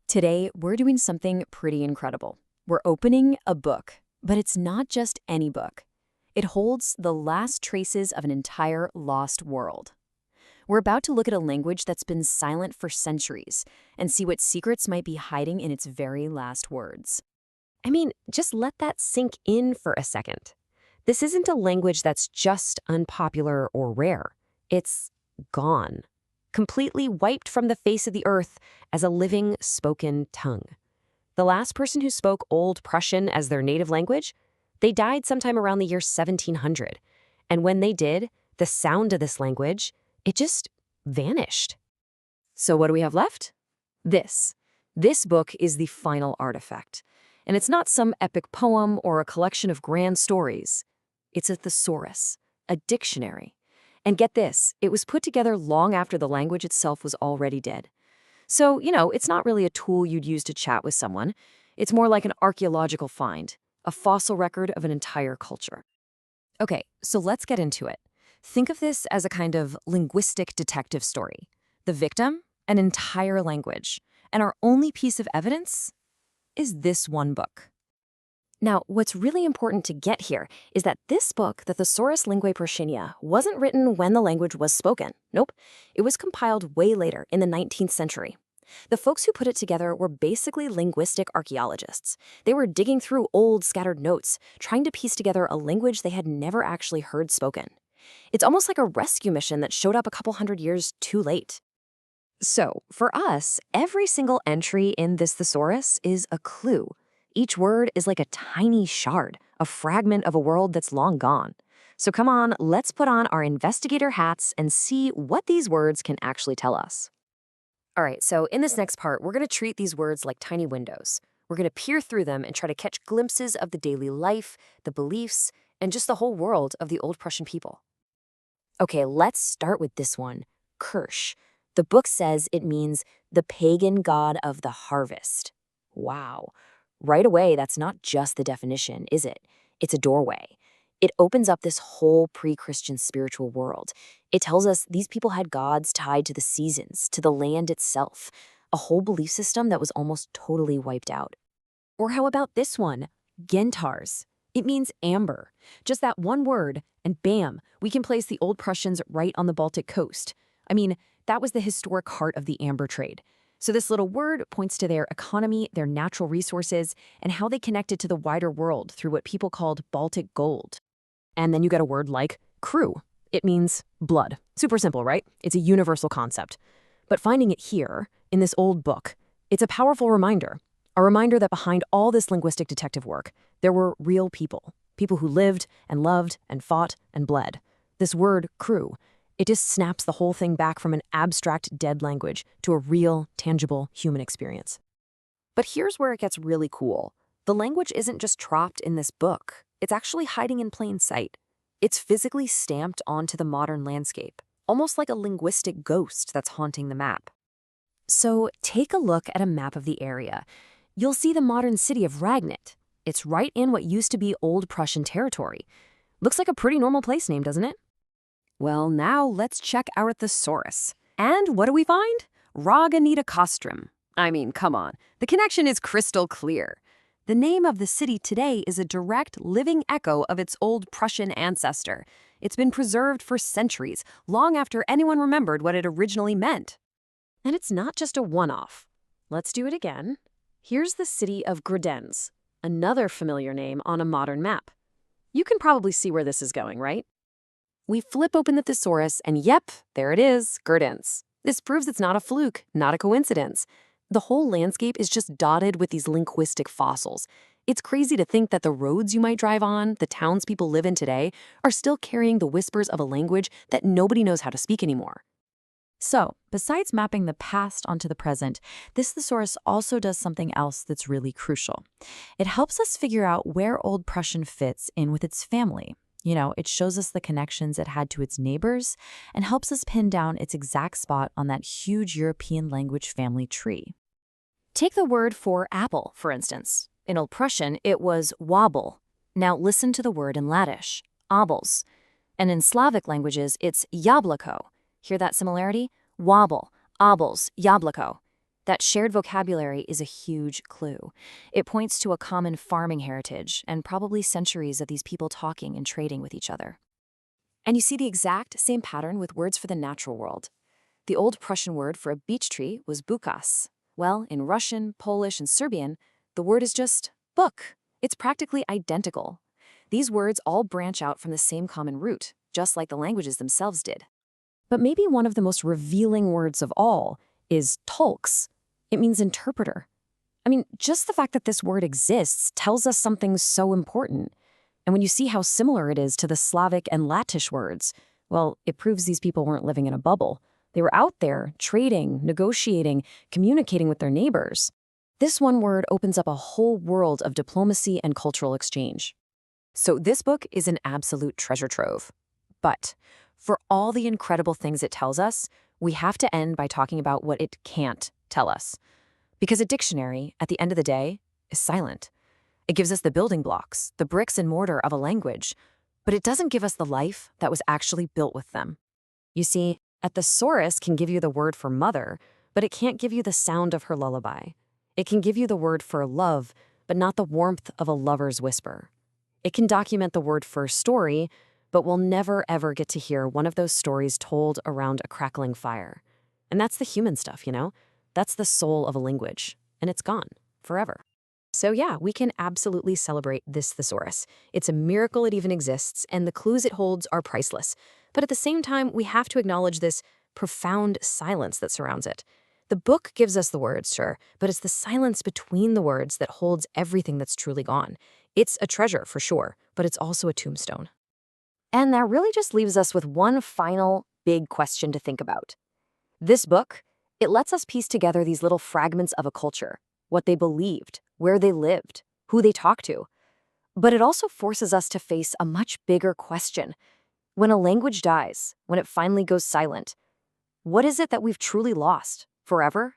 Today, we're doing something pretty incredible. We're opening a book, but it's not just any book. It holds the last traces of an entire lost world. We're about to look at a language that's been silent for centuries and see what secrets might be hiding in its very last words. Just let that sink in for a second. This isn't a language that's just unpopular or rare. It's gone. Completely wiped from the face of the earth as a living, spoken tongue. The last person who spoke Old Prussian as their native language, they died sometime around the year 1700. And when they did, the sound of this language, it just vanished. So what do we have left? This. This book is the final artifact. And it's not some epic poem or a collection of grand stories. It's a thesaurus, a dictionary. And get this, it was put together long after the language itself was already dead. So, it's not really a tool you'd use to chat with someone. It's more like an archaeological find, a fossil record of an entire culture. Okay, so let's get into it. Think of this as a kind of linguistic detective story. The victim, an entire language. And our only piece of evidence is this one book. Now, what's really important to get here is that this book, the Thesaurus Linguae Prussianae, wasn't written when the language was spoken. Nope. It was compiled way later, in the 19th century. The folks who put it together were basically linguistic archaeologists. They were digging through old, scattered notes, trying to piece together a language they had never actually heard spoken. It's almost like a rescue mission that showed up a couple hundred years too late. So, for us, every single entry in this thesaurus is a clue. Each word is like a tiny shard, a fragment of a world that's long gone. So come on, let's put on our investigator hats and see what these words can actually tell us. All right, so in this next part, we're going to treat these words like tiny windows. We're going to peer through them and try to catch glimpses of the daily life, the beliefs, and just the whole world of the Old Prussian people. Okay, let's start with this one, Kirsch. The book says it means the pagan god of the harvest. Wow. Right away, that's not just the definition, is it? It's a doorway. It opens up this whole pre-Christian spiritual world. It tells us these people had gods tied to the seasons, to the land itself, a whole belief system that was almost totally wiped out. Or how about this one, Gentars? It means amber. Just that one word, and bam, we can place the Old Prussians right on the Baltic coast. That was the historic heart of the amber trade. So this little word points to their economy, their natural resources, and how they connected to the wider world through what people called Baltic gold. And then you get a word like crew. It means blood. Super simple, right? It's a universal concept. But finding it here, in this old book, it's a powerful reminder. A reminder that behind all this linguistic detective work, there were real people. People who lived and loved and fought and bled. This word, crew, it just snaps the whole thing back from an abstract, dead language to a real, tangible human experience. But here's where it gets really cool. The language isn't just trapped in this book. It's actually hiding in plain sight. It's physically stamped onto the modern landscape, almost like a linguistic ghost that's haunting the map. So take a look at a map of the area. You'll see the modern city of Ragnit. It's right in what used to be Old Prussian territory. Looks like a pretty normal place name, doesn't it? Well, now let's check our thesaurus. And what do we find? Raganita Costrum. Come on. The connection is crystal clear. The name of the city today is a direct living echo of its Old Prussian ancestor. It's been preserved for centuries, long after anyone remembered what it originally meant. And it's not just a one-off. Let's do it again. Here's the city of Gredenz, another familiar name on a modern map. You can probably see where this is going, right? We flip open the thesaurus, and yep, there it is, Gredenz. This proves it's not a fluke, not a coincidence. The whole landscape is just dotted with these linguistic fossils. It's crazy to think that the roads you might drive on, the towns people live in today, are still carrying the whispers of a language that nobody knows how to speak anymore. So, besides mapping the past onto the present, this thesaurus also does something else that's really crucial. It helps us figure out where Old Prussian fits in with its family. It shows us the connections it had to its neighbors and helps us pin down its exact spot on that huge European language family tree. Take the word for apple, for instance. In Old Prussian, it was wobble. Now listen to the word in Lattish, obles. And in Slavic languages, it's jablako. Hear that similarity? Wobble, obles, jablako. That shared vocabulary is a huge clue. It points to a common farming heritage and probably centuries of these people talking and trading with each other. And you see the exact same pattern with words for the natural world. The old Prussian word for a beech tree was bukas. Well, in Russian, Polish, and Serbian, the word is just book. It's practically identical. These words all branch out from the same common root, just like the languages themselves did. But maybe one of the most revealing words of all is tolks. It means interpreter. I mean, just the fact that this word exists tells us something so important. And when you see how similar it is to the Slavic and Latvish words, well, it proves these people weren't living in a bubble. They were out there, trading, negotiating, communicating with their neighbors. This one word opens up a whole world of diplomacy and cultural exchange. So this book is an absolute treasure trove. But for all the incredible things it tells us, we have to end by talking about what it can't tell us. Because a dictionary, at the end of the day, is silent. It gives us the building blocks, the bricks and mortar of a language, but it doesn't give us the life that was actually built with them. You see, a thesaurus can give you the word for mother, but it can't give you the sound of her lullaby. It can give you the word for love, but not the warmth of a lover's whisper. It can document the word for story, but we'll never ever get to hear one of those stories told around a crackling fire. And that's the human stuff, you know? That's the soul of a language, and it's gone forever. So yeah, we can absolutely celebrate this thesaurus. It's a miracle it even exists, and the clues it holds are priceless. But at the same time, we have to acknowledge this profound silence that surrounds it. The book gives us the words, sure, but it's the silence between the words that holds everything that's truly gone. It's a treasure, for sure, but it's also a tombstone. And that really just leaves us with one final big question to think about. This book, it lets us piece together these little fragments of a culture, what they believed, where they lived, who they talked to. But it also forces us to face a much bigger question. When a language dies, when it finally goes silent, what is it that we've truly lost? Forever?